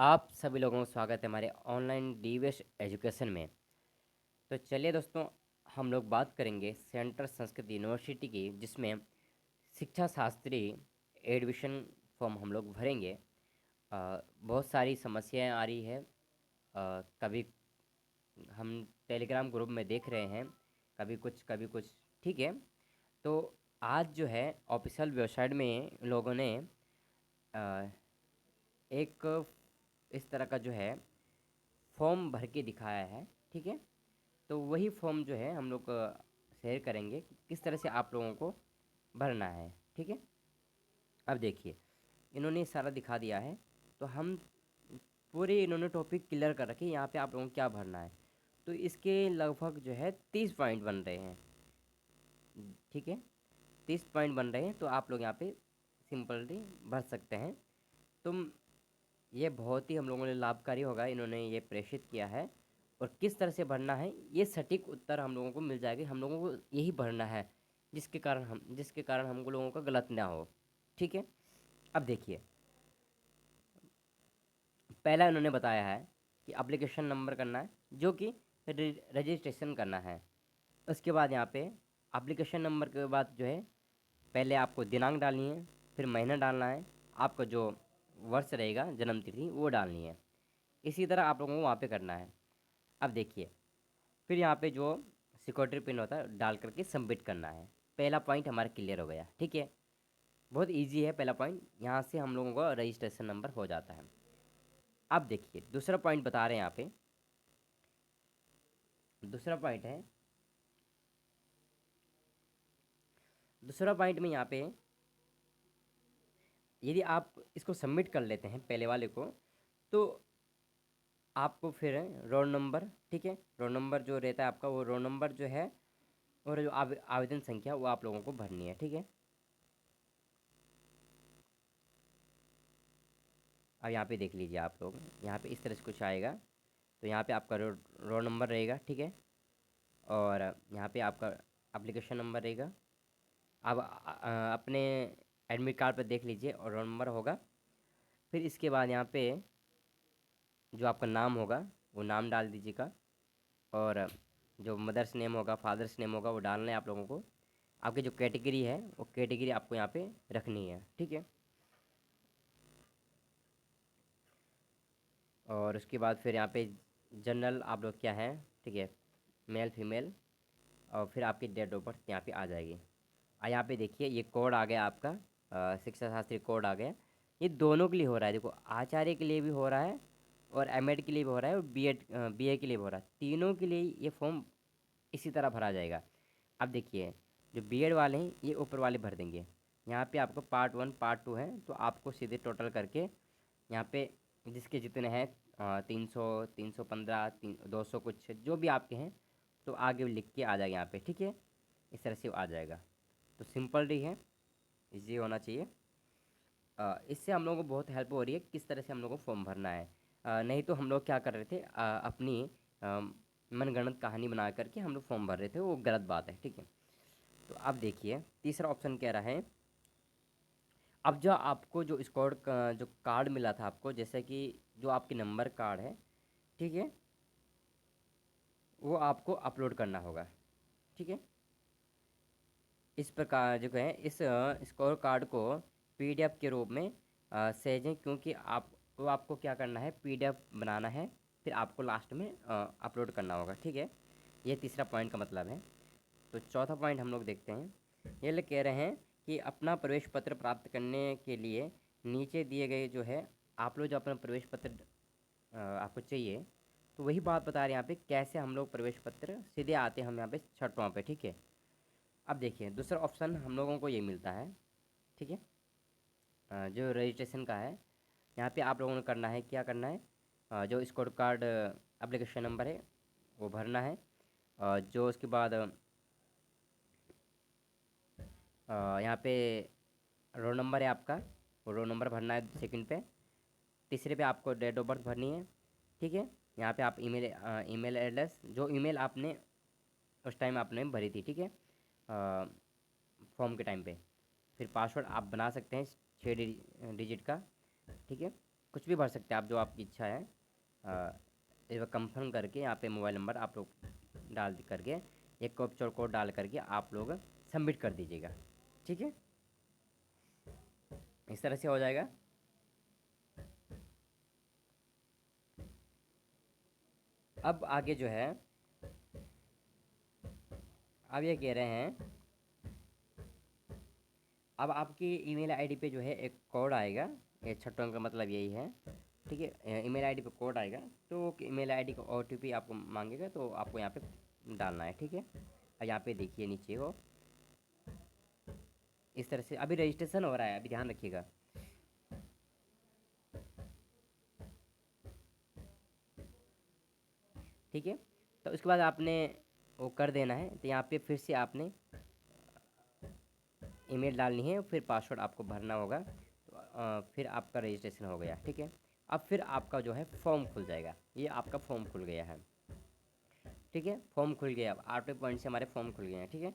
आप सभी लोगों को स्वागत है हमारे ऑनलाइन डीवीएस एजुकेशन में। तो चलिए दोस्तों, हम लोग बात करेंगे सेंट्रल संस्कृत यूनिवर्सिटी की, जिसमें शिक्षा शास्त्री एडमिशन फॉर्म हम लोग भरेंगे। बहुत सारी समस्याएं आ रही है। कभी हम टेलीग्राम ग्रुप में देख रहे हैं, कभी कुछ। ठीक है। तो आज जो है ऑफिशियल वेबसाइट में लोगों ने अ, एक इस तरह का जो है फॉर्म भर के दिखाया है। ठीक है। तो वही फॉर्म जो है हम लोग शेयर करेंगे कि किस तरह से आप लोगों को भरना है। ठीक है। अब देखिए, इन्होंने सारा दिखा दिया है। तो हम पूरे इन्होंने टॉपिक क्लियर कर रखे, यहाँ पे आप लोगों को क्या भरना है। तो इसके लगभग जो है 30 पॉइंट बन रहे हैं। ठीक है। 30 पॉइंट बन रहे हैं, तो आप लोग यहाँ पे सिंपली भर सकते हैं। तुम ये बहुत ही हम लोगों ने लाभकारी होगा, इन्होंने ये प्रेषित किया है। और किस तरह से भरना है, ये सटीक उत्तर हम लोगों को मिल जाएगी। हम लोगों को यही भरना है, जिसके कारण हम लोगों का गलत ना हो। ठीक है। अब देखिए, पहला इन्होंने बताया है कि एप्लीकेशन नंबर करना है, जो कि रजिस्ट्रेशन करना है। उसके बाद यहाँ पे एप्लीकेशन नंबर के बाद जो है, पहले आपको दिनांक डालनी है, फिर महीना डालना है, आपका जो वर्ष रहेगा जन्म तिथि वो डालनी है। इसी तरह आप लोगों को वहाँ पे करना है। अब देखिए, फिर यहाँ पे जो सिक्योरिटी पिन होता है डाल करके सबमिट करना है। पहला पॉइंट हमारा क्लियर हो गया। ठीक है। बहुत इजी है पहला पॉइंट, यहाँ से हम लोगों का रजिस्ट्रेशन नंबर हो जाता है। अब देखिए, दूसरा पॉइंट बता रहे हैं यहाँ पे। दूसरा पॉइंट है, दूसरा पॉइंट में यहाँ पे यदि आप इसको सबमिट कर लेते हैं पहले वाले को, तो आपको फिर रोल नंबर, ठीक है, रोल नंबर जो रहता है आपका, वो रोल नंबर जो है और जो आवेदन संख्या वो आप लोगों को भरनी है। ठीक है। अब यहाँ पे देख लीजिए आप लोग, यहाँ पे इस तरह से कुछ आएगा। तो यहाँ पे आपका रोल नंबर रहेगा। ठीक है। और यहाँ पे आपका एप्लीकेशन नंबर रहेगा। अब अपने एडमिट कार्ड पर देख लीजिए और रोल नंबर होगा। फिर इसके बाद यहाँ पे जो आपका नाम होगा वो नाम डाल दीजिएगा। और जो मदर्स नेम होगा, फादर्स नेम होगा, वो डालना है आप लोगों को। आपकी जो कैटेगरी है वो कैटेगरी आपको यहाँ पे रखनी है। ठीक है। और उसके बाद फिर यहाँ पे जनरल आप लोग क्या है, ठीक है, मेल फीमेल। और फिर आपकी डेट ऑफ बर्थ यहाँ पे आ जाएगी। यहाँ पे देखिए, ये कोड आ गया आपका, शिक्षा शास्त्री कोड आ गया। ये दोनों के लिए हो रहा है। देखो, आचार्य के लिए भी हो रहा है और एमएड के लिए भी हो रहा है और बीए के लिए भी हो रहा है। तीनों के लिए ये फॉर्म इसी तरह भरा जाएगा। अब देखिए, जो बीएड वाले हैं ये ऊपर वाले भर देंगे। यहाँ पे आपको पार्ट 1 पार्ट 2 है, तो आपको सीधे टोटल करके यहाँ पे जिसके जितने हैं 300, 315, 200 कुछ जो भी आपके हैं, तो आगे लिख के आ जाएगा यहाँ पे। ठीक है। इस तरह से आ जाएगा। तो सिंपल ही है, इजी होना चाहिए। इससे हम लोगों को बहुत हेल्प हो रही है किस तरह से हम लोगों को फॉर्म भरना है। नहीं तो हम लोग क्या कर रहे थे, अपनी मनगढ़ंत कहानी बना करके हम लोग फॉर्म भर रहे थे, वो गलत बात है। ठीक है। तो अब देखिए, तीसरा ऑप्शन कह रहा है, अब जो आपको जो स्कोर का जो कार्ड मिला था आपको, जैसे कि जो आपके नंबर कार्ड है, ठीक है, वो आपको अपलोड करना होगा। ठीक है। इस प्रकार जो है इस स्कोर कार्ड को पीडीएफ के रूप में सहेजें, क्योंकि आप वो आपको क्या करना है, पीडीएफ बनाना है, फिर आपको लास्ट में अपलोड करना होगा। ठीक है। ये तीसरा पॉइंट का मतलब है। तो चौथा पॉइंट हम लोग देखते हैं। ये लोग कह रहे हैं कि अपना प्रवेश पत्र प्राप्त करने के लिए नीचे दिए गए जो है, आप लोग जो अपना प्रवेश पत्र आपको चाहिए, तो वही बात बता रहे हैं यहाँ पे कैसे हम लोग प्रवेश पत्र सीधे आते हैं हम यहाँ पे छठवां पे। ठीक है। अब देखिए, दूसरा ऑप्शन हम लोगों को ये मिलता है। ठीक है। जो रजिस्ट्रेशन का है, यहाँ पे आप लोगों ने करना है, क्या करना है, जो स्कोर कार्ड एप्लीकेशन नंबर है वो भरना है। जो उसके बाद यहाँ पे रोल नंबर है आपका, वो रोल नंबर भरना है सेकंड पे। तीसरे पे आपको डेट ऑफ बर्थ भरनी है। ठीक है। यहाँ पे आप ईमेल एड्रेस, जो ईमेल आपने उस टाइम आपने भरी थी, ठीक है, फॉर्म के टाइम पे। फिर पासवर्ड आप बना सकते हैं 6 डिजिट का। ठीक है। कुछ भी भर सकते हैं आप, जो आपकी इच्छा है। एक बार कंफर्म करके यहाँ पे मोबाइल नंबर आप लोग डाल करके एक कैप्चर कोड डाल करके आप लोग सबमिट कर दीजिएगा। ठीक है, इस तरह से हो जाएगा। अब आगे जो है, अब ये कह रहे हैं, अब आपकी ईमेल आईडी पे जो है एक कोड आएगा। ये छठों का मतलब यही है। ठीक है, ईमेल आईडी पे कोड आएगा, तो ईमेल आईडी का ओटीपी आपको मांगेगा, तो आपको यहाँ पे डालना है। ठीक है, और यहाँ पे देखिए नीचे हो, इस तरह से अभी रजिस्ट्रेशन हो रहा है, अभी ध्यान रखिएगा। ठीक है, तो उसके बाद आपने वो कर देना है। तो यहाँ पे फिर से आपने ईमेल डालनी है, फिर पासवर्ड आपको भरना होगा, तो फिर आपका रजिस्ट्रेशन हो गया। ठीक है, अब फिर आपका जो है फॉर्म खुल जाएगा। ये आपका फॉर्म खुल गया है। ठीक है, फॉर्म खुल गया। अब 8 पॉइंट से हमारे फॉर्म खुल गए हैं। ठीक है,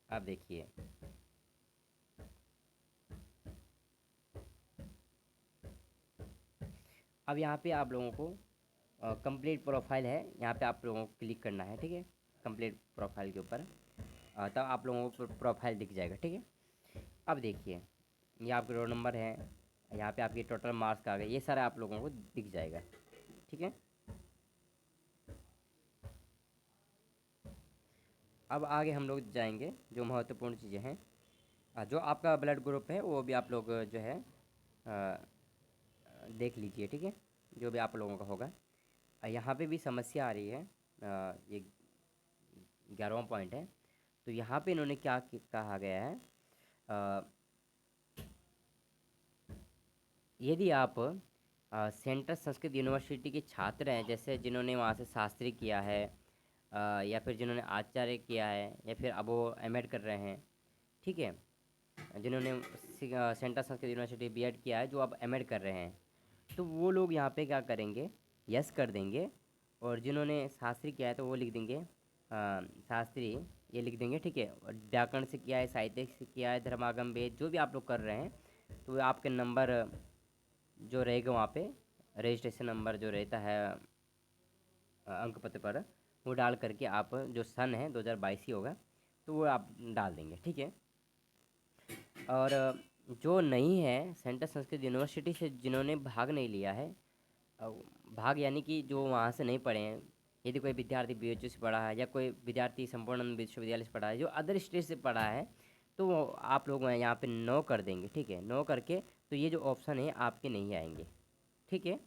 आप देखिए, अब यहाँ पे आप लोगों को कंप्लीट प्रोफाइल है, यहाँ पे आप लोगों को क्लिक करना है। ठीक है, कंप्लीट प्रोफाइल के ऊपर तब आप लोगों को प्रोफाइल दिख जाएगा। ठीक है, अब देखिए, ये आपके रोल नंबर है, यहाँ पे आपके टोटल मार्क्स आ गए, ये सारा आप लोगों को दिख जाएगा। ठीक है, अब आगे हम लोग जाएंगे, जो महत्वपूर्ण चीज़ें हैं। जो आपका ब्लड ग्रुप है वो भी आप लोग जो है देख लीजिए। ठीक है, जो भी आप लोगों का होगा। यहाँ पे भी समस्या आ रही है। ये 11वां पॉइंट है। तो यहाँ पे इन्होंने क्या कहा गया है, अ, यदि आप सेंट्रल संस्कृत यूनिवर्सिटी के छात्र हैं, जैसे जिन्होंने वहाँ से शास्त्री किया है, या फिर जिन्होंने आचार्य किया है, या फिर अब वो एमएड कर रहे हैं। ठीक है, जिन्होंने सेंट्रल संस्कृत यूनिवर्सिटी बीएड किया है, जो अब एमएड कर रहे हैं, तो वो लोग यहाँ पे क्या करेंगे, यस कर देंगे। और जिन्होंने शास्त्री किया है तो वो लिख देंगे शास्त्री, ये लिख देंगे। ठीक है, और व्याकरण से किया है, साहित्य से किया है, धर्मागम वेद, जो भी आप लोग कर रहे हैं, तो आपके नंबर जो रहेगा वहाँ पे, रजिस्ट्रेशन नंबर जो रहता है अंक पत्र पर, वो डाल करके आप जो सन है 2022 ही होगा, तो वो आप डाल देंगे। ठीक है, और जो नहीं है सेंट्रल संस्कृत यूनिवर्सिटी से, जिन्होंने भाग नहीं लिया है, अ, भाग यानी कि जो वहाँ से नहीं पढ़े हैं, यदि कोई विद्यार्थी BHU से पढ़ा है, या कोई विद्यार्थी संपूर्णानंद विश्वविद्यालय से पढ़ा है, जो अदर स्टेट से पढ़ा है, तो आप लोग यहाँ पे नो कर देंगे। ठीक है, नो करके तो ये जो ऑप्शन है आपके नहीं आएंगे। ठीक है,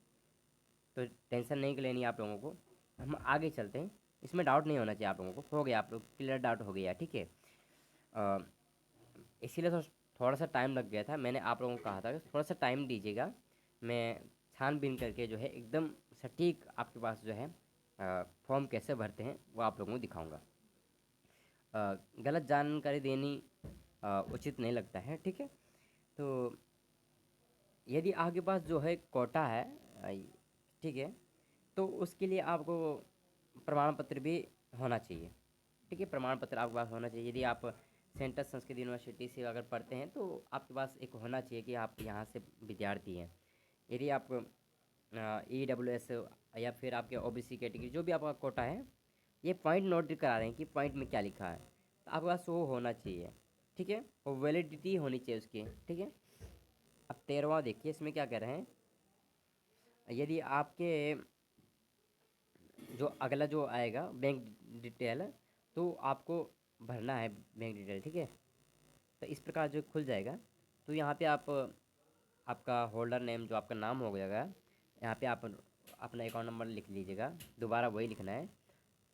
तो टेंशन नहीं लेनी है आप लोगों को। हम आगे चलते हैं, इसमें डाउट नहीं होना चाहिए आप लोगों को। हो गया, आप लोग क्लियर डाउट हो गया। ठीक है, अ, इसीलिए तो थोड़ा सा टाइम लग गया था। मैंने आप लोगों को कहा था कि थोड़ा सा टाइम दीजिएगा, मैं छानबीन करके जो है एकदम सटीक आपके पास जो है फॉर्म कैसे भरते हैं वो आप लोगों को दिखाऊंगा। गलत जानकारी देनी उचित नहीं लगता है। ठीक है, तो यदि आपके पास जो है कोटा है, ठीक है, तो उसके लिए आपको प्रमाण पत्र भी होना चाहिए। ठीक है, प्रमाण पत्र आपके पास होना चाहिए। यदि आप सेंट्रल संस्कृत यूनिवर्सिटी से अगर पढ़ते हैं, तो आपके पास एक होना चाहिए कि आप यहाँ से विद्यार्थी हैं। यदि आप EWS या फिर आपके OBC कैटेगरी, जो भी आपका कोटा है, ये पॉइंट नोट करा रहे हैं कि पॉइंट में क्या लिखा है, तो आपके पास वो होना चाहिए। ठीक है, और वैलिडिटी होनी चाहिए उसकी। ठीक है, अब 13वां देखिए, इसमें क्या कह रहे हैं, यदि आपके जो अगला जो आएगा बैंक डिटेल, तो आपको भरना है बैंक डिटेल। ठीक है, तो इस प्रकार जो खुल जाएगा, तो यहाँ पे आप आपका होल्डर नेम, जो आपका नाम हो जाएगा, यहाँ पे आप अपना अकाउंट नंबर लिख लीजिएगा, दोबारा वही लिखना है।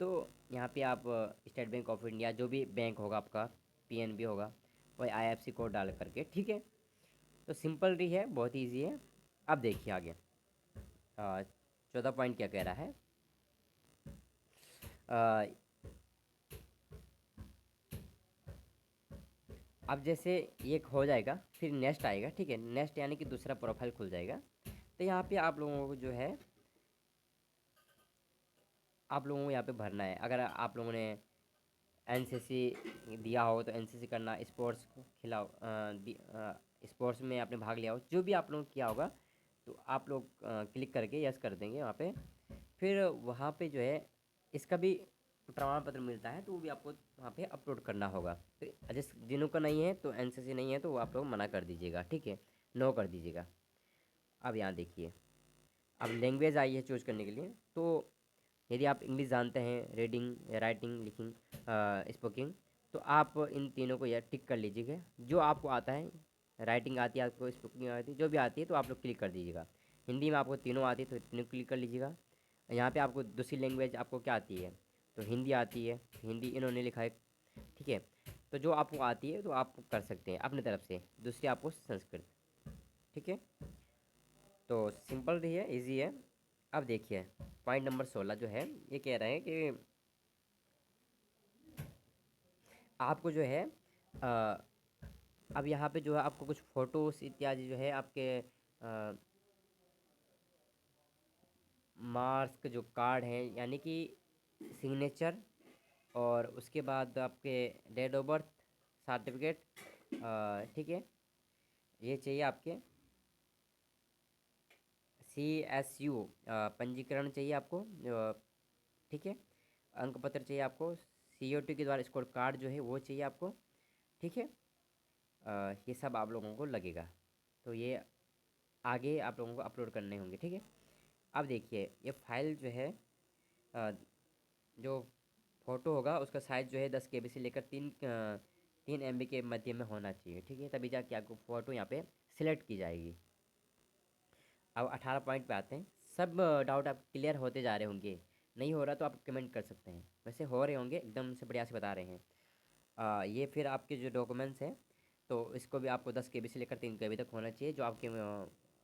तो यहाँ पे आप स्टेट बैंक ऑफ इंडिया, जो भी बैंक होगा आपका, PNB होगा, वही IFSC कोड डाल करके। ठीक है, तो सिंपल रही है, बहुत ईजी है। अब देखिए आगे 14 पॉइंट क्या कह रहा है। अ, अब जैसे ये हो जाएगा, फिर नेक्स्ट आएगा। ठीक है, नेक्स्ट यानी कि दूसरा प्रोफाइल खुल जाएगा। तो यहाँ पे आप लोगों को जो है, आप लोगों को यहाँ पे भरना है। अगर आप लोगों ने NCC दिया हो तो NCC करना, स्पोर्ट्स खिलाओ स्पोर्ट्स में आपने भाग लिया हो, जो भी आप लोग किया होगा, तो आप लोग क्लिक करके यस कर देंगे वहाँ पे। फिर वहाँ पे जो है इसका भी प्रमाण पत्र मिलता है, तो वो भी आपको वहाँ पे अपलोड करना होगा। तो जिस जिनों का नहीं है, तो एनसीसी नहीं है, तो वो आप लोग मना कर दीजिएगा, ठीक है, नो कर दीजिएगा। अब यहाँ देखिए, अब लैंग्वेज आई है चूज करने के लिए। तो यदि आप इंग्लिश जानते हैं, रीडिंग, राइटिंग, लिखिंग, स्पोकिंग, तो आप इन तीनों को यह टिक कर लीजिएगा। जो आपको आता है, राइटिंग आती है आपको, स्पोकिंग आती है, जो भी आती है, तो आप लोग क्लिक कर दीजिएगा। हिंदी में आपको तीनों आती है, तो तीनों क्लिक कर लीजिएगा। यहाँ पे आपको दूसरी लैंग्वेज आपको क्या आती है, तो हिंदी आती है, हिंदी इन्होंने लिखा है, ठीक है। तो जो आपको आती है तो आप कर सकते हैं अपनी तरफ से। दूसरी आपको संस्कृत, ठीक है। तो सिंपल भी है, इजी है। अब देखिए पॉइंट नंबर 16 जो है, ये कह रहे हैं कि आपको जो है अब यहाँ पे जो है आपको कुछ फ़ोटोज़ इत्यादि जो है आपके मार्क्स के जो कार्ड हैं, यानी कि सिग्नेचर, और उसके बाद आपके डेट ऑफ बर्थ सर्टिफिकेट, ठीक है, ये चाहिए आपके। CSU पंजीकरण चाहिए आपको, ठीक है। अंक पत्र चाहिए आपको। COT के द्वारा स्कोर कार्ड जो है वो चाहिए आपको, ठीक है। ये सब आप लोगों को लगेगा। तो ये आगे आप लोगों को अपलोड करने होंगे, ठीक है। अब देखिए ये फाइल जो है, अ, जो फ़ोटो होगा उसका साइज़ जो है 10 KB से लेकर 3 MB के मध्य में होना चाहिए, ठीक है, तभी जाके आपको फ़ोटो यहाँ पे सिलेक्ट की जाएगी। अब 18 पॉइंट पे आते हैं। सब डाउट आप क्लियर होते जा रहे होंगे, नहीं हो रहा तो आप कमेंट कर सकते हैं, वैसे हो रहे होंगे, एकदम से बढ़िया से बता रहे हैं। ये फिर आपके जो डॉक्यूमेंट्स हैं, तो इसको भी आपको 10 KB से लेकर 3 KB तक होना चाहिए, जो आपके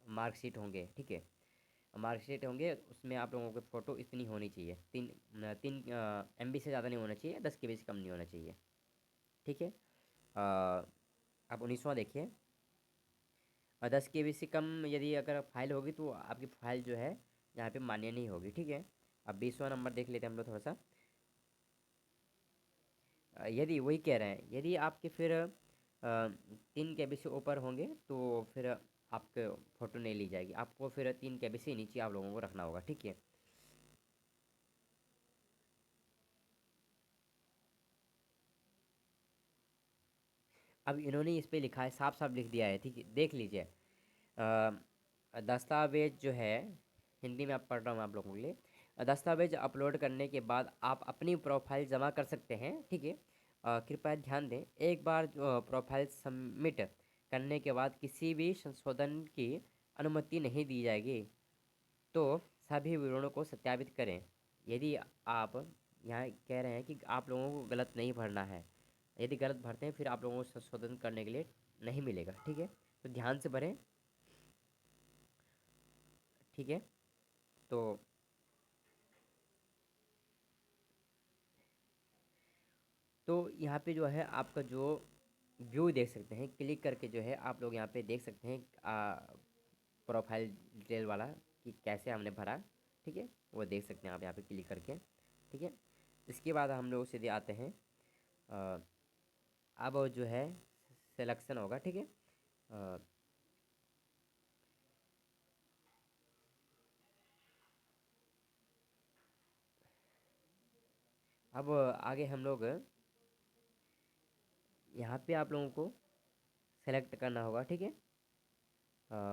मार्कशीट होंगे, ठीक है। मार्कशीट होंगे उसमें आप लोगों की फ़ोटो इतनी होनी चाहिए, 3 MB से ज़्यादा नहीं होना चाहिए, 10 KB से कम नहीं होना चाहिए, ठीक है। अब 19वां देखिए। 10 KB से कम यदि अगर फाइल होगी तो आपकी फ़ाइल जो है यहाँ पे मान्य नहीं होगी, ठीक है। अब 20वां नंबर देख लेते हैं हम लोग थोड़ा सा। यदि वही कह रहे हैं, यदि आपके फिर 3 KB से ऊपर होंगे तो फिर आपके फ़ोटो नहीं ली जाएगी, आपको फिर 3 KB से नीचे आप लोगों को रखना होगा, ठीक है। अब इन्होंने इस पे लिखा है, साफ साफ लिख दिया है, ठीक है, देख लीजिए। दस्तावेज जो है, हिंदी में आप पढ़ रहा हूँ आप लोगों के लिए। दस्तावेज अपलोड करने के बाद आप अपनी प्रोफाइल जमा कर सकते हैं, ठीक है। कृपया ध्यान दें, एक बार प्रोफाइल सबमिट करने के बाद किसी भी संशोधन की अनुमति नहीं दी जाएगी। तो सभी विवरणों को सत्यापित करें। यदि आप यहाँ कह रहे हैं कि आप लोगों को गलत नहीं भरना है, यदि गलत भरते हैं फिर आप लोगों को संशोधन करने के लिए नहीं मिलेगा, ठीक है। तो ध्यान से भरें, ठीक है। तो यहाँ पे जो है आपका जो व्यू देख सकते हैं, क्लिक करके जो है आप लोग यहाँ पे देख सकते हैं प्रोफाइल डिटेल वाला, कि कैसे हमने भरा, ठीक है, वो देख सकते हैं आप यहाँ पे क्लिक करके, ठीक है। इसके बाद हम लोग सीधे आते हैं, अ, अब जो है सिलेक्शन होगा, ठीक है। अ, अब आगे हम लोग यहाँ पे आप लोगों को सेलेक्ट करना होगा, ठीक है।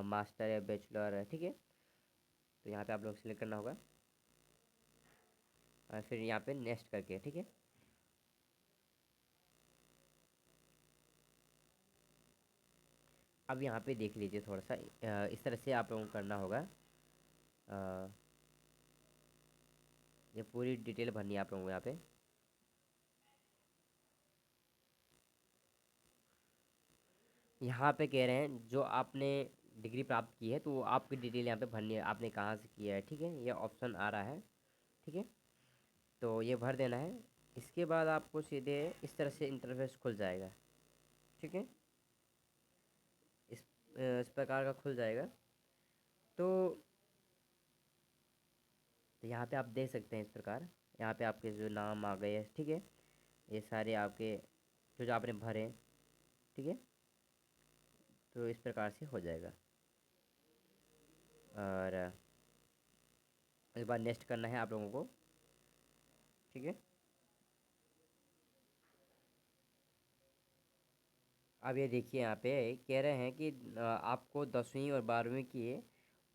मास्टर या बैचलर है, ठीक है। तो यहाँ पे आप लोग सेलेक्ट करना होगा, और फिर यहाँ पे नेक्स्ट करके, ठीक है। अब यहाँ पे देख लीजिए थोड़ा सा, इस तरह से आप लोगों को करना होगा। अ, ये पूरी डिटेल भरनी है आप लोगों को यहाँ पे। यहाँ पे कह रहे हैं जो आपने डिग्री प्राप्त की है, तो वो आपकी डिटेल यहाँ पे भरनी है, आपने कहाँ से किया है, ठीक है, ये ऑप्शन आ रहा है, ठीक है। तो ये भर देना है। इसके बाद आपको सीधे इस तरह से इंटरफेस खुल जाएगा, ठीक है। इस प्रकार का खुल जाएगा। तो यहाँ पे आप देख सकते हैं इस प्रकार, यहाँ पे आपके जो नाम आ गए, ठीक है, ये सारे आपके जो जो आपने भरे, ठीक है। तो इस प्रकार से हो जाएगा। और इस बार नेक्स्ट करना है आप लोगों को, ठीक है। अब ये देखिए यहाँ पे कह रहे हैं कि आपको 10वीं और 12वीं की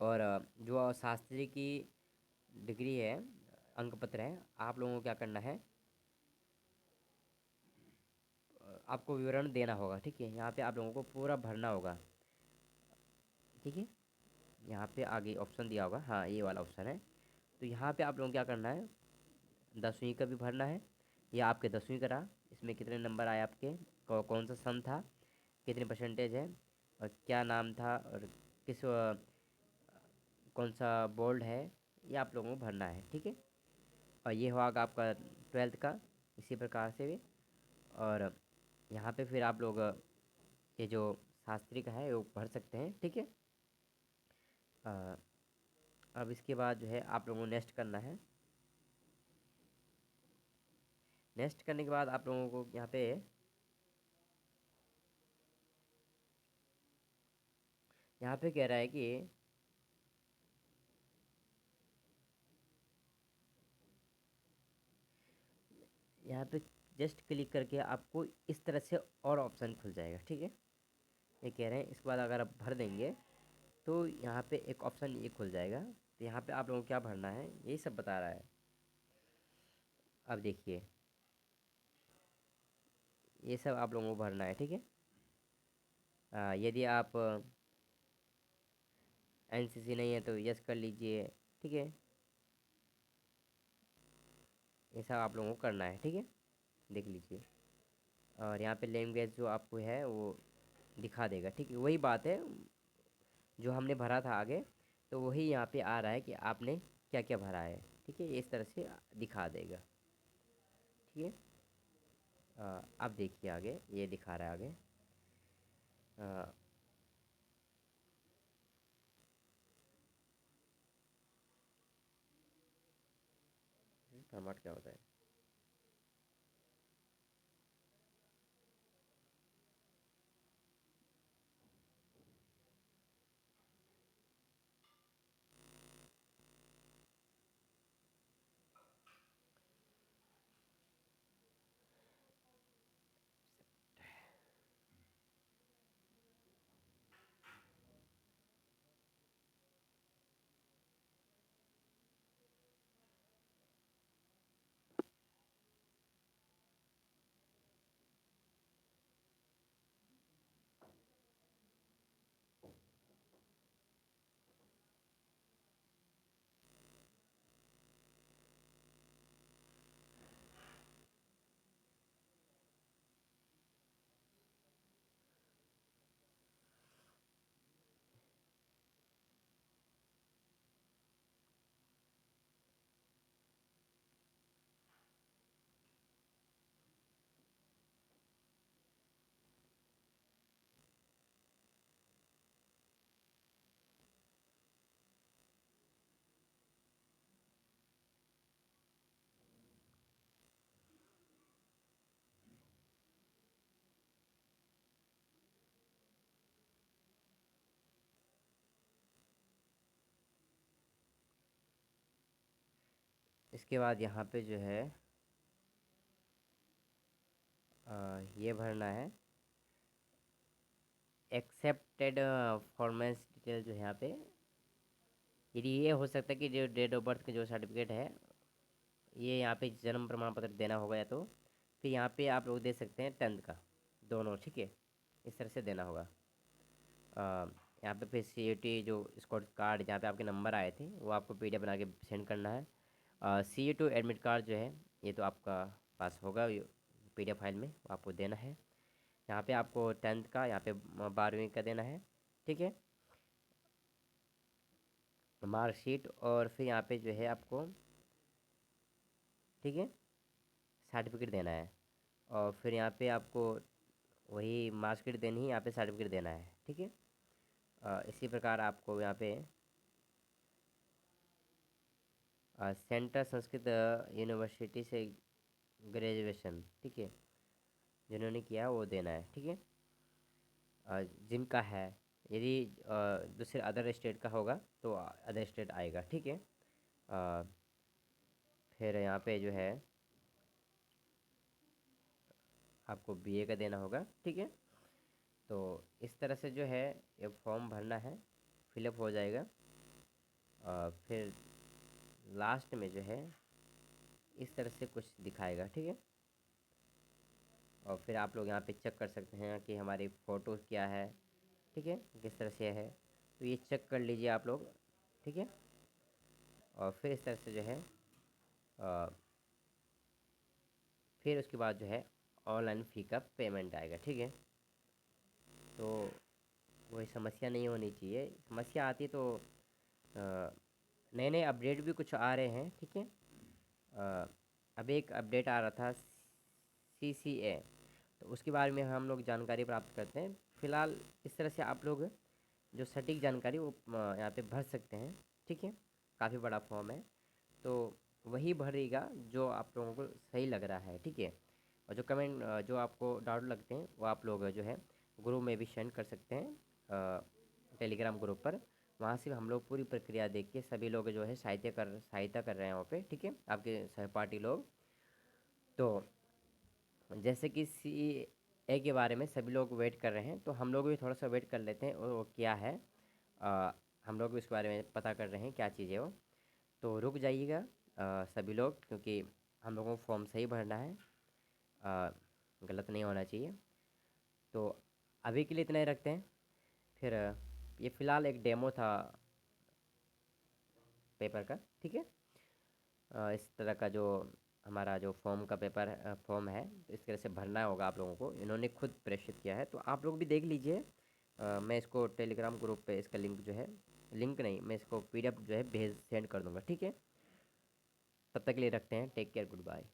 और जो शास्त्री की डिग्री है, अंक पत्र है, आप लोगों को क्या करना है, आपको विवरण देना होगा, ठीक है। यहाँ पे आप लोगों को पूरा भरना होगा, ठीक है। यहाँ पे आगे ऑप्शन दिया होगा, हाँ ये वाला ऑप्शन है। तो यहाँ पे आप लोगों को क्या करना है, 10वीं का भी भरना है, या आपके 10वीं का रहा, इसमें कितने नंबर आए आपके, कौन सा सन था, कितनी परसेंटेज है, और क्या नाम था, और किस कौन सा बोर्ड है, ये आप लोगों को भरना है, ठीक है। और ये होगा आपका 12th का, इसी प्रकार से भी। और यहाँ पे फिर आप लोग ये जो शास्त्री का है वो भर सकते हैं, ठीक है। अ, अब इसके बाद जो है आप लोगों को नेक्स्ट करना है। नेक्स्ट करने के बाद आप लोगों को यहाँ पे कह रहा है कि यहाँ पे जस्ट क्लिक करके आपको इस तरह से और ऑप्शन खुल जाएगा, ठीक है। ये कह रहे हैं इसके बाद अगर आप भर देंगे तो यहाँ पे एक ऑप्शन ये खुल जाएगा। तो यहाँ पे आप लोगों को क्या भरना है, यही सब बता रहा है। अब देखिए ये सब आप लोगों को भरना है, ठीक है। यदि आप एनसीसी नहीं है तो यस कर लीजिए, ठीक है। ये सब आप लोगों को करना है, ठीक है, देख लीजिए। और यहाँ पे लैंग्वेज जो आपको है वो दिखा देगा, ठीक है। वही बात है जो हमने भरा था आगे, तो वही यहाँ पे आ रहा है कि आपने क्या क्या भरा है, ठीक है। इस तरह से दिखा देगा, ठीक है। अब देखिए आगे ये दिखा रहा है आगे। अ, फॉर्मेट क्या होता है। इसके बाद यहाँ पे जो है ये भरना है एक्सेप्टेड फॉर्मेंस डिटेल, जो है यहाँ पे यदि ये हो सकता है कि जो डेट ऑफ बर्थ का जो सर्टिफिकेट है, ये यहाँ पे जन्म प्रमाण पत्र देना होगा, या तो फिर यहाँ पे आप लोग दे सकते हैं 10th का, दोनों, ठीक है। इस तरह से देना होगा। यहाँ पे फिर CUT जो स्कोर कार्ड जहाँ पे आपके नंबर आए थे वो आपको PDF बना के सेंड करना है। CU2 एडमिट कार्ड जो है ये तो आपका पास होगा PDF फाइल में, वो आपको देना है। यहाँ पे आपको 10th का, यहाँ पे 12वीं का देना है, ठीक है, मार्कशीट। और फिर यहाँ पे जो है आपको, ठीक है, सर्टिफिकेट देना है। और फिर यहाँ पे आपको वही मार्कशीट देनी है, यहाँ पे सर्टिफिकेट देना है, ठीक है। इसी प्रकार आपको यहाँ पे सेंट्रल संस्कृत यूनिवर्सिटी से ग्रेजुएशन, ठीक है, जिन्होंने किया वो देना है, ठीक है। जिनका है, यदि दूसरे अदर स्टेट का होगा तो अदर स्टेट आएगा, ठीक है। अ, फिर यहाँ पे जो है आपको बीए का देना होगा, ठीक है। तो इस तरह से जो है ये फॉर्म भरना है, फिलअप हो जाएगा। फिर लास्ट में जो है इस तरह से कुछ दिखाएगा, ठीक है। और फिर आप लोग यहाँ पे चेक कर सकते हैं कि हमारी फ़ोटो क्या है, ठीक है, किस तरह से है। तो ये चेक कर लीजिए आप लोग, ठीक है। और फिर इस तरह से जो है अ, फिर उसके बाद जो है ऑनलाइन फ़ी का पेमेंट आएगा, ठीक है। तो कोई समस्या नहीं होनी चाहिए, समस्या आती तो नए नए अपडेट भी कुछ आ रहे हैं, ठीक है। अब एक अपडेट आ रहा था CCA, तो उसके बारे में हम लोग जानकारी प्राप्त करते हैं। फ़िलहाल इस तरह से आप लोग जो सटीक जानकारी वो यहाँ पे भर सकते हैं, ठीक है। काफ़ी बड़ा फॉर्म है, तो वही भरेगा जो आप लोगों को सही लग रहा है, ठीक है। और जो कमेंट जो आपको डाउट लगते हैं वो आप लोग जो है ग्रुप में भी सेंड कर सकते हैं, टेलीग्राम ग्रुप पर। वहाँ से हम लोग पूरी प्रक्रिया देख के सभी लोग जो है सहायता कर रहे हैं वहाँ पे, ठीक है, आपके सहपाठी लोग। तो जैसे कि CA के बारे में सभी लोग वेट कर रहे हैं, तो हम लोग भी थोड़ा सा वेट कर लेते हैं और वो क्या है। हम लोग भी उसके बारे में पता कर रहे हैं क्या चीज़ है वो। तो रुक जाइएगा सभी लोग, क्योंकि हम लोगों को फॉर्म सही भरना है, अ, गलत नहीं होना चाहिए। तो अभी के लिए इतना ही रखते हैं। फिर ये फ़िलहाल एक डेमो था पेपर का, ठीक है। इस तरह का जो हमारा जो फॉर्म का पेपर है, फॉर्म है, तो इस तरह से भरना होगा आप लोगों को, इन्होंने खुद प्रेषित किया है। तो आप लोग भी देख लीजिए। मैं इसको टेलीग्राम ग्रुप पे इसका लिंक जो है, लिंक नहीं, मैं इसको PDF जो है भेज सेंड कर दूंगा, ठीक है। तब तक के लिए रखते हैं, टेक केयर, गुड बाय।